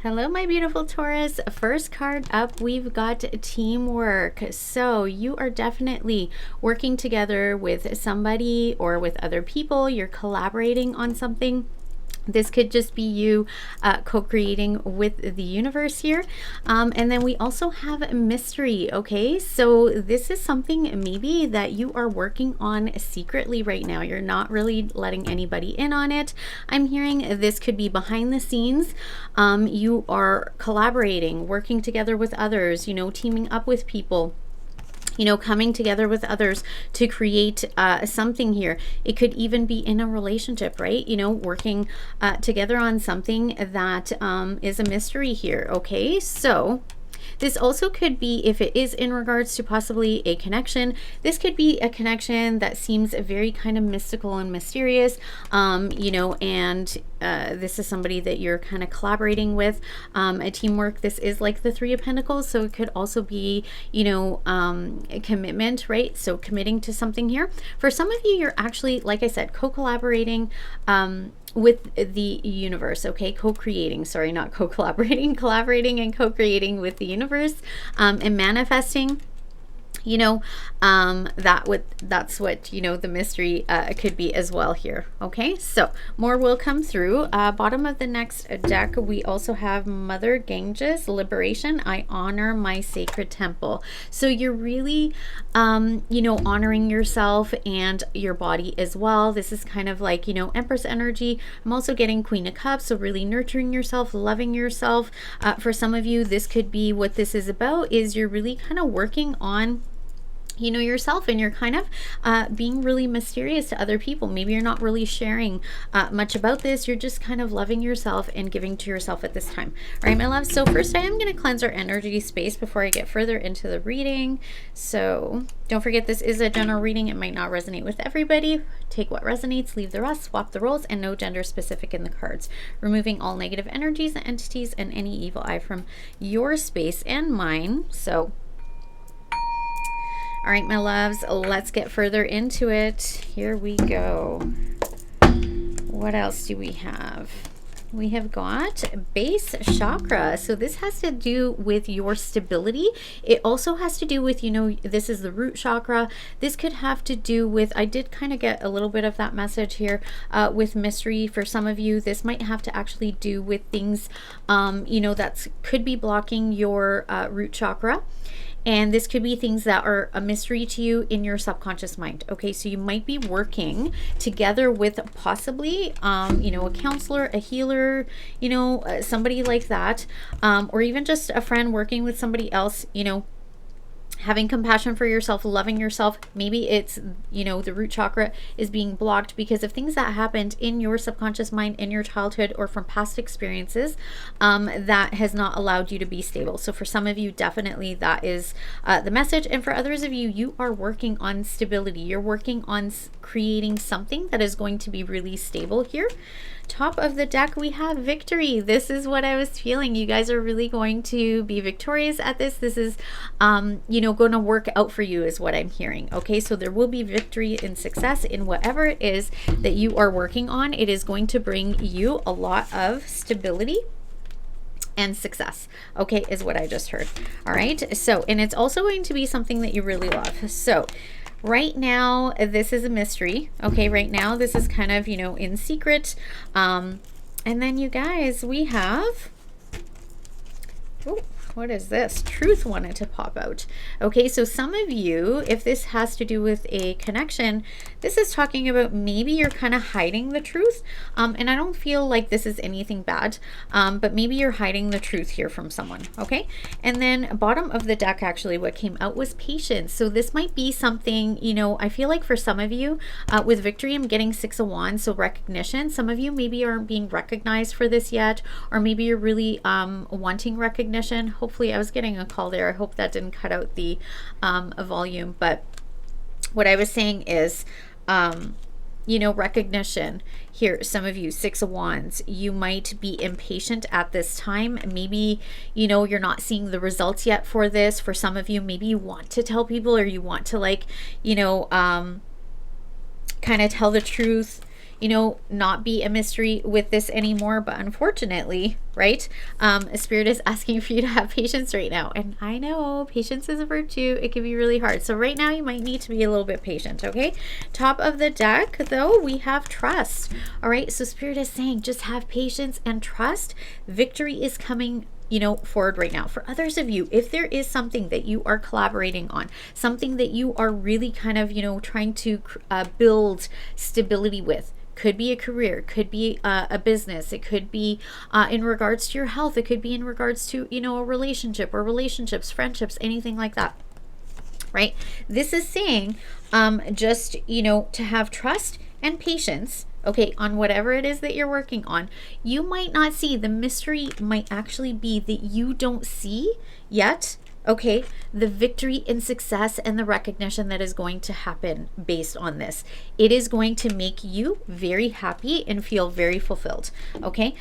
Hello, my beautiful Taurus. First card up, we've got teamwork. So you are definitely working together with somebody or with other people. You're collaborating on something. This could just be you co-creating with the universe here. And then we also have mystery, okay? So this is something maybe that you are working on secretly right now. You're not really letting anybody in on it. I'm hearing this could be behind the scenes. You are collaborating, working together with others, you know, teaming up with people, you know, coming together with others to create something here. It could even be in a relationship, right? You know, working together on something that is a mystery here. Okay, so this also could be, if it is in regards to possibly a connection, this could be a connection that seems very kind of mystical and mysterious, you know, and this is somebody that you're kind of collaborating with, a teamwork. This is like the Three of Pentacles, so it could also be, you know, a commitment, right? So committing to something here. For some of you, you're actually, like I said, co-collaborating with the universe, okay? Co-creating, sorry, not co-collaborating, collaborating and co-creating with the universe, and manifesting, you know, that's what, you know, the mystery could be as well here. Okay, so more will come through. Bottom of the next deck, we also have Mother Ganges, Liberation. I honor my sacred temple. So you're really, you know, honoring yourself and your body as well. This is kind of like, you know, Empress energy. I'm also getting Queen of Cups, so really nurturing yourself, loving yourself. For some of you, this could be what this is about, is you're really kind of working on, you know, yourself, and you're kind of being really mysterious to other people. Maybe you're not really sharing much about this. You're just kind of loving yourself and giving to yourself at this time. All right, my love. So first, I am going to cleanse our energy space before I get further into the reading. So don't forget, this is a general reading. It might not resonate with everybody. Take what resonates, leave the rest, swap the roles, and no gender specific in the cards. Removing all negative energies and entities and any evil eye from your space and mine. So all right, my loves, let's get further into it. Here we go. What else do we have? We have got base chakra. So this has to do with your stability. It also has to do with, you know, this is the root chakra. This could have to do with, I did kind of get a little bit of that message here with mystery. For some of you, this might have to actually do with things, you know, that could be blocking your root chakra. And this could be things that are a mystery to you in your subconscious mind. Okay, so you might be working together with possibly, you know, a counselor, a healer, you know, somebody like that, or even just a friend working with somebody else, you know, having compassion for yourself, loving yourself. Maybe it's, you know, the root chakra is being blocked because of things that happened in your subconscious mind in your childhood or from past experiences that has not allowed you to be stable. So for some of you, definitely that is the message. And for others of you, you are working on stability. You're working on creating something that is going to be really stable here. Top of the deck, we have victory. This is what I was feeling. You guys are really going to be victorious at this. This is, you know, going to work out for you is what I'm hearing. Okay, so there will be victory and success in whatever it is that you are working on. It is going to bring you a lot of stability and success, okay, is what I just heard. All right, so, and it's also going to be something that you really love. So right now, this is a mystery. Okay, right now, this is kind of, you know, in secret. And then you guys, we have, oh, what is this? Truth wanted to pop out. Okay, so some of you, if this has to do with a connection, this is talking about maybe you're kind of hiding the truth. And I don't feel like this is anything bad, but maybe you're hiding the truth here from someone. Okay, and then bottom of the deck, actually, what came out was patience. So this might be something, you know, I feel like for some of you with victory, I'm getting Six of Wands, so recognition. Some of you maybe aren't being recognized for this yet, or maybe you're really wanting recognition. Hopefully, I was getting a call there. I hope that didn't cut out the volume. But what I was saying is, you know, recognition here. Some of you, Six of Wands, you might be impatient at this time. Maybe, you know, you're not seeing the results yet for this. For some of you, maybe you want to tell people, or you want to, like, you know, kind of tell the truth, not be a mystery with this anymore. But unfortunately, right, Spirit is asking for you to have patience right now. And I know patience is a virtue. It can be really hard. So right now you might need to be a little bit patient, okay? Top of the deck, though, we have trust. All right, so Spirit is saying just have patience and trust. Victory is coming forward right now. For others of you, if there is something that you are collaborating on, something that you are really kind of, trying to build stability with, could be a career, could be a business, it could be in regards to your health, it could be in regards to, a relationship or relationships, friendships, anything like that, right? This is saying just, to have trust and patience, okay, on whatever it is that you're working on. You might not see, the mystery might actually be that you don't see yet, okay, the victory and success and the recognition that is going to happen based on this. It is going to make you very happy and feel very fulfilled, okay?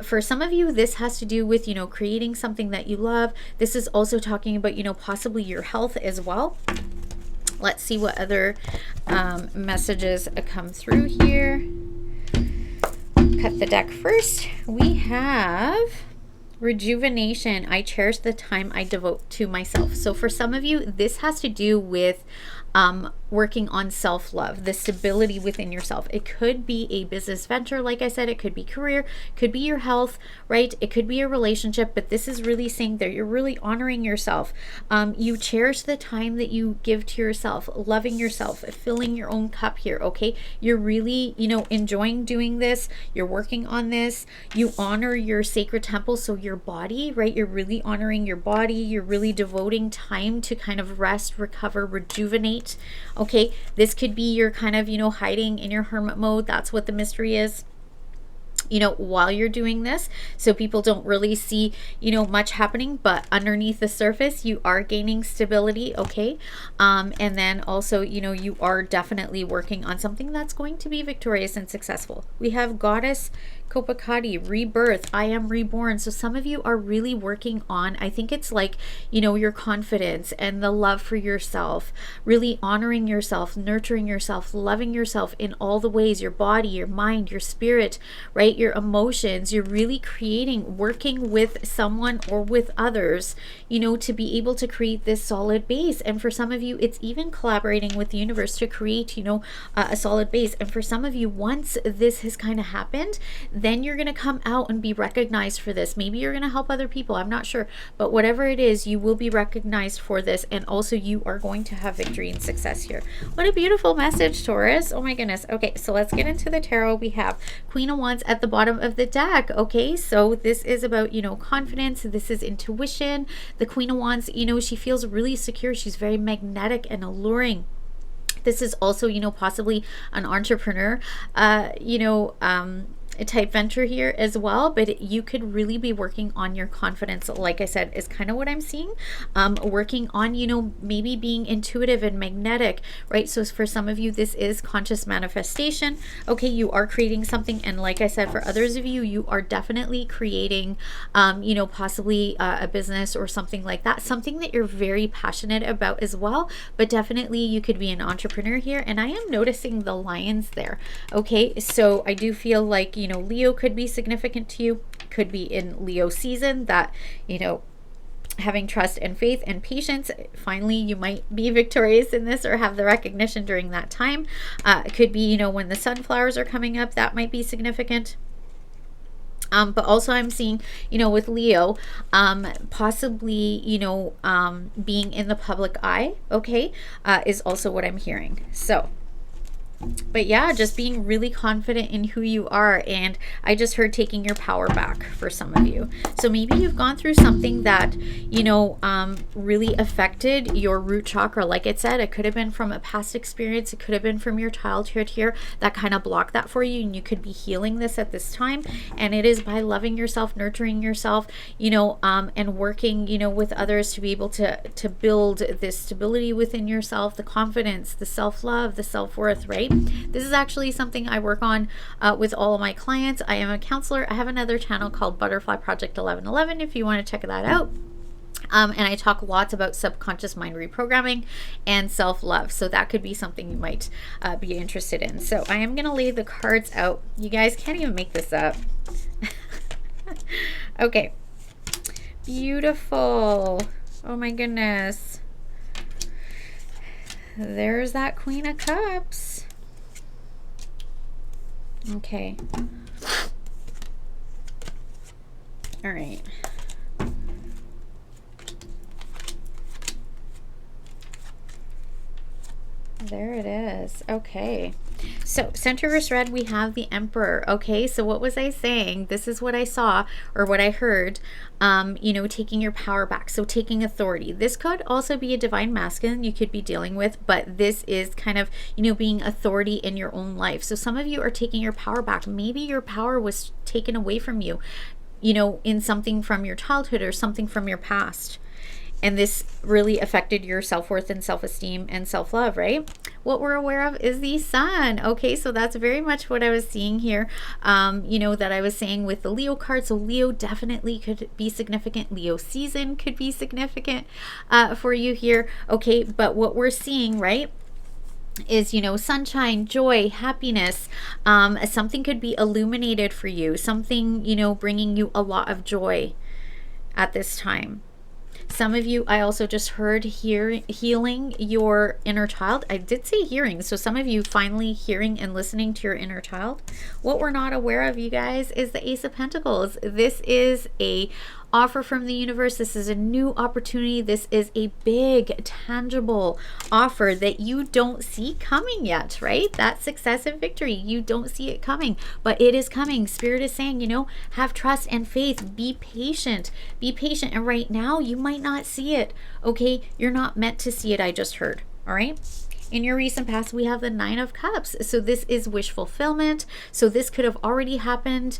For some of you, this has to do with, creating something that you love. This is also talking about, possibly your health as well. Let's see what other messages come through here. Cut the deck first. We have rejuvenation. I cherish the time I devote to myself. So for some of you, this has to do with working on self-love, the stability within yourself. It could be a business venture, like I said, it could be career, could be your health, right? It could be a relationship, but this is really saying that you're really honoring yourself. You cherish the time that you give to yourself, loving yourself, filling your own cup here, okay? You're really, enjoying doing this. You're working on this. You honor your sacred temple, so your body, right? You're really honoring your body. You're really devoting time to kind of rest, recover, rejuvenate. Okay, this could be your kind of, hiding in your hermit mode. That's what the mystery is, while you're doing this. So people don't really see, much happening, but underneath the surface, you are gaining stability. Okay. And then also, you are definitely working on something that's going to be victorious and successful. We have Goddess Kopakati, rebirth. I am reborn. So some of you are really working on, I think it's like, your confidence and the love for yourself, really honoring yourself, nurturing yourself, loving yourself in all the ways, your body, your mind, your spirit, right? Your emotions. You're really creating, working with someone or with others, to be able to create this solid base. And for some of you, it's even collaborating with the universe to create, a solid base. And for some of you, once this has kind of happened, then you're going to come out and be recognized for this. Maybe you're going to help other people. I'm not sure. But whatever it is, you will be recognized for this. And also you are going to have victory and success here. What a beautiful message, Taurus. Oh my goodness. Okay, so let's get into the tarot. We have Queen of Wands at the bottom of the deck. Okay, so this is about, confidence. This is intuition. The Queen of Wands, she feels really secure. She's very magnetic and alluring. This is also, possibly an entrepreneur, a type venture here as well, but you could really be working on your confidence. Like I said, is kind of what I'm seeing. Working on, maybe being intuitive and magnetic, right? So for some of you, this is conscious manifestation. Okay, you are creating something. And like I said, for others of you, you are definitely creating, possibly a business or something like that, something that you're very passionate about as well. But definitely you could be an entrepreneur here. And I am noticing the lions there. Okay, so I do feel like, Leo could be significant to you, could be in Leo season, that, having trust and faith and patience. Finally, you might be victorious in this or have the recognition during that time. It could be, when the sunflowers are coming up, that might be significant. But also I'm seeing, with Leo, possibly, being in the public eye, okay, is also what I'm hearing. So, but yeah, just being really confident in who you are. And I just heard taking your power back for some of you. So maybe you've gone through something that, really affected your root chakra. Like it said, it could have been from a past experience. It could have been from your childhood here that kind of blocked that for you. And you could be healing this at this time. And it is by loving yourself, nurturing yourself, and working, with others to be able to build this stability within yourself, the confidence, the self-love, the self-worth, right? This is actually something I work on with all of my clients. I am a counselor. I have another channel called Butterfly Project 1111 if you want to check that out. And I talk lots about subconscious mind reprogramming and self-love. So that could be something you might be interested in. So I am going to lay the cards out. You guys can't even make this up. Okay. Beautiful. Oh my goodness. There's that Queen of Cups. Okay. All right. There it is. Okay. So center reverse red, we have the Emperor. Okay, so what was I saying? This is what I saw or what I heard. You know, taking your power back. So taking authority. This could also be a divine masculine you could be dealing with, but this is kind of, you know, being authority in your own life. So some of you are taking your power back. Maybe your power was taken away from you, you know, in something from your childhood or something from your past. And this really affected your self-worth and self-esteem and self-love, right? What we're aware of is the Sun. Okay, so that's very much what I was seeing here, you know, that I was saying with the Leo card. So Leo definitely could be significant. Leo season could be significant for you here. Okay, but what we're seeing, right, is, you know, sunshine, joy, happiness. Something could be illuminated for you. Something, you know, bringing you a lot of joy at this time. Some of you, I also just heard healing your inner child. I did say hearing, so some of you finally hearing and listening to your inner child. What we're not aware of, you guys, is the Ace of Pentacles. This is a offer from the universe. This is a new opportunity. This is a big, tangible offer that you don't see coming yet, right? That success and victory, you don't see it coming, but it is coming. Spirit is saying, you know, have trust and faith. Be patient. Be patient. And right now, you might not see it. Okay? You're not meant to see it, I just heard. All right? In your recent past, we have the Nine of Cups. So this is wish fulfillment. So this could have already happened.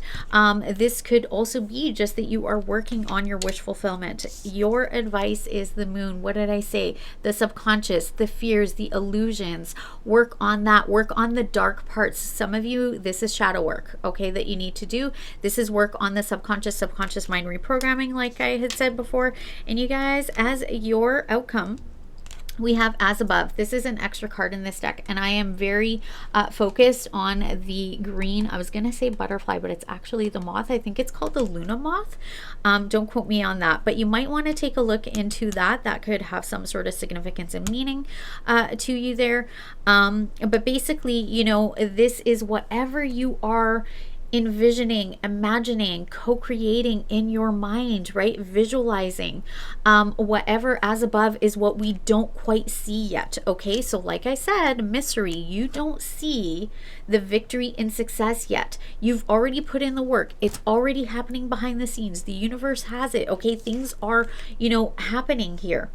This could also be just that you are working on your wish fulfillment. Your advice is the Moon. What did I say? The subconscious, the fears, the illusions. Work on that. Work on the dark parts. Some of you, this is shadow work, okay, that you need to do. This is work on the subconscious mind reprogramming, like I had said before. And you guys, as your outcome, we have As Above. This is an extra card in this deck, and I am very focused on the green. I was going to say butterfly, but it's actually the moth. I think it's called the Luna moth. Don't quote me on that, but you might want to take a look into that. That could have some sort of significance and meaning to you there. But basically, you know, this is whatever you are envisioning, imagining, co-creating in your mind, right? Visualizing. Whatever as above is what we don't quite see yet. Okay, so like I said, mystery, you don't see the victory and success yet. You've already put in the work. It's already happening behind the scenes. The universe has it. Okay, things are, you know, happening here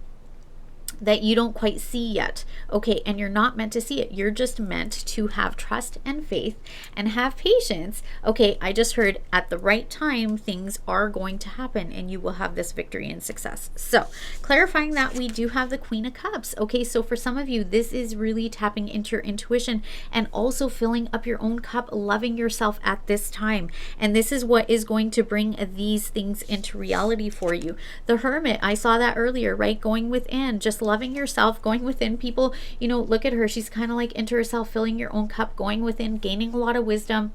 that you don't quite see yet. Okay, and you're not meant to see it. You're just meant to have trust and faith and have patience. Okay, I just heard at the right time things are going to happen and you will have this victory and success. So clarifying that, we do have the Queen of Cups. Okay, so for some of you, this is really tapping into your intuition and also filling up your own cup, loving yourself at this time. And this is what is going to bring these things into reality for you. The Hermit, I saw that earlier, right? Going within, just loving yourself, going within. People, you know, look at her. She's kind of like into herself, filling your own cup, going within, gaining a lot of wisdom,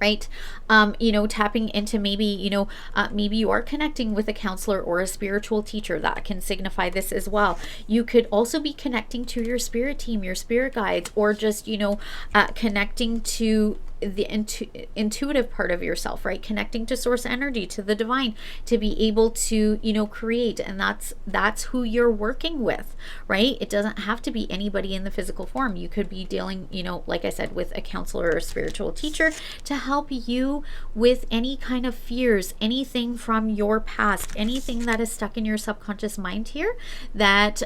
right? You know, tapping into maybe, you know, maybe you are connecting with a counselor or a spiritual teacher. That can signify this as well. You could also be connecting to your spirit team, your spirit guides, or just, you know, connecting to the intuitive part of yourself, right? Connecting to source energy, to the divine, to be able to, you know, create. And that's who you're working with, right? It doesn't have to be anybody in the physical form. You could be dealing, you know, like I said, with a counselor or a spiritual teacher to help you with any kind of fears, anything from your past, anything that is stuck in your subconscious mind here that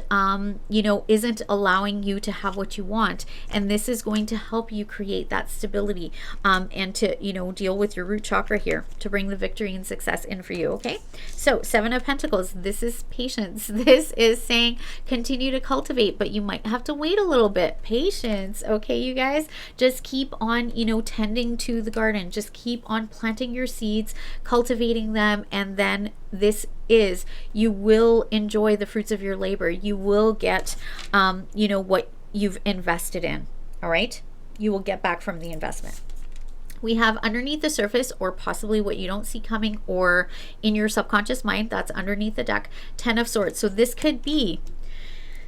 you know, isn't allowing you to have what you want. And this is going to help you create that stability and to, you know, deal with your root chakra here to bring the victory and success in for you. Okay, so Seven of Pentacles, this is patience. This is saying continue to cultivate, but you might have to wait a little bit. Patience. Okay, you guys, just keep on, you know, tending to the garden. Just keep on planting your seeds, cultivating them, and then this is, you will enjoy the fruits of your labor. You will get, you know, what you've invested in. All right. You will get back from the investment. We have underneath the surface, or possibly what you don't see coming, or in your subconscious mind, that's underneath the deck, 10 of Swords. So this could be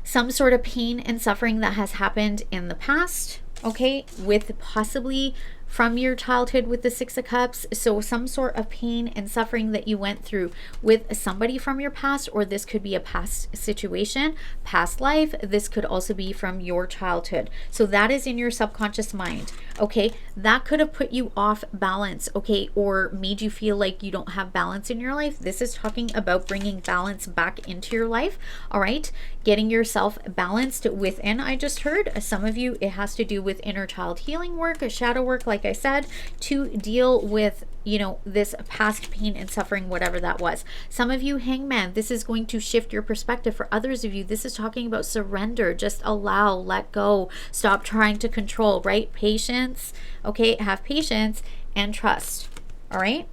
some sort of pain and suffering that has happened in the past, okay, with possibly from your childhood with the 6 of Cups. So some sort of pain and suffering that you went through with somebody from your past, or this could be a past situation, past life. This could also be from your childhood. So that is in your subconscious mind, okay? That could have put you off balance, okay, or made you feel like you don't have balance in your life. This is talking about bringing balance back into your life, all right? Getting yourself balanced within. I just heard some of you, it has to do with inner child healing work, shadow work, like I said, to deal with, you know, this past pain and suffering, whatever that was. Some of you, Hangman, this is going to shift your perspective. For others of you, this is talking about surrender. Just allow, let go, stop trying to control, right? Patience, okay? Have patience and trust, all right?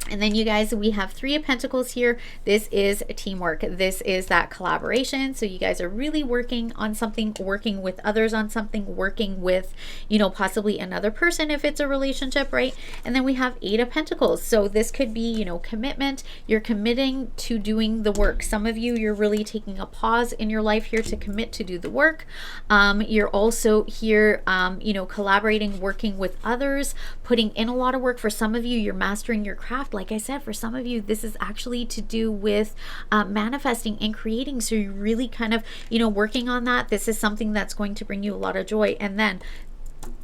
And then you guys, we have 3 of Pentacles here. This is teamwork. This is that collaboration. So you guys are really working on something, working with others on something, working with, you know, possibly another person if it's a relationship, right? And then we have 8 of Pentacles. So this could be, you know, commitment. You're committing to doing the work. Some of you, you're really taking a pause in your life here to commit to do the work. You're also here, you know, collaborating, working with others, putting in a lot of work. For some of you, you're mastering your craft. Like I said, for some of you, this is actually to do with manifesting and creating. So you're really kind of, you know, working on that. This is something that's going to bring you a lot of joy. And then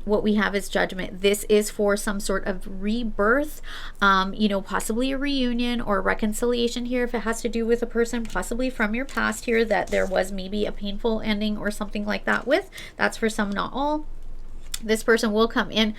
what we have is Judgment. This is for some sort of rebirth, you know, possibly a reunion or a reconciliation here if it has to do with a person possibly from your past here that there was maybe a painful ending or something like that with. That's for some, not all. This person will come in,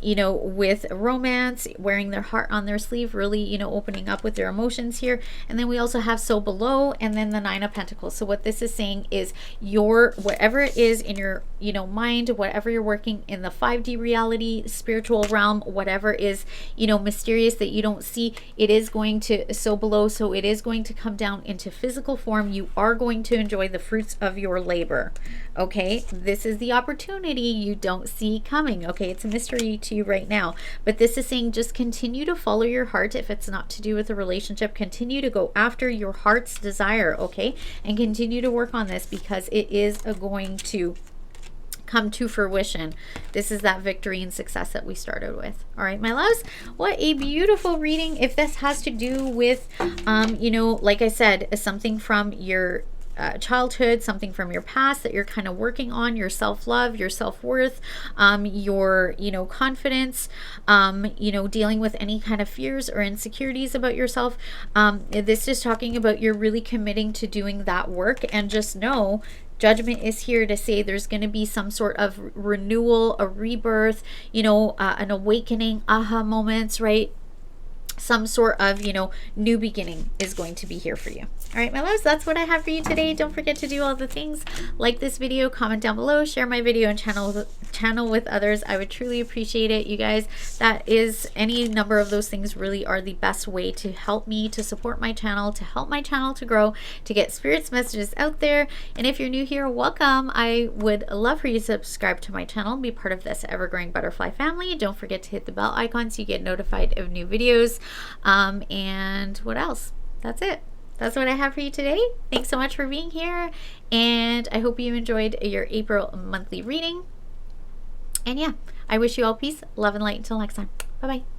you know, with romance, wearing their heart on their sleeve, really, you know, opening up with their emotions here. And then we also have So Below, and then the 9 of Pentacles. So what this is saying is your, whatever it is in your, you know, mind, whatever you're working in the 5D reality, spiritual realm, whatever is, you know, mysterious that you don't see, it is going to, So Below. So it is going to come down into physical form. You are going to enjoy the fruits of your labor. Okay. This is the opportunity you don't see coming. Okay, it's a mystery to you right now, but this is saying just continue to follow your heart. If it's not to do with a relationship, continue to go after your heart's desire, okay, and continue to work on this because it is going to come to fruition. This is that victory and success that we started with. All right, my loves, what a beautiful reading. If this has to do with you know, like I said, something from your childhood, something from your past that you're kind of working on, your self-love, your self-worth, your, you know, confidence, you know, dealing with any kind of fears or insecurities about yourself. This is talking about you're really committing to doing that work, and just know Judgment is here to say there's going to be some sort of renewal, a rebirth, you know, an awakening, aha moments, right? Some sort of, you know, new beginning is going to be here for you. All right, my loves, that's what I have for you today. Don't forget to do all the things. Like this video, comment down below, share my video and channel with others. I would truly appreciate it, you guys. That is, any number of those things really are the best way to help me, to support my channel, to help my channel to grow, to get Spirit's messages out there. And if you're new here, welcome. I would love for you to subscribe to my channel and be part of this ever-growing butterfly family. Don't forget to hit the bell icon so you get notified of new videos. And what else? That's it. That's what I have for you today. Thanks so much for being here, and I hope you enjoyed your April monthly reading. And yeah, I wish you all peace, love, and light. Until next time. Bye-bye.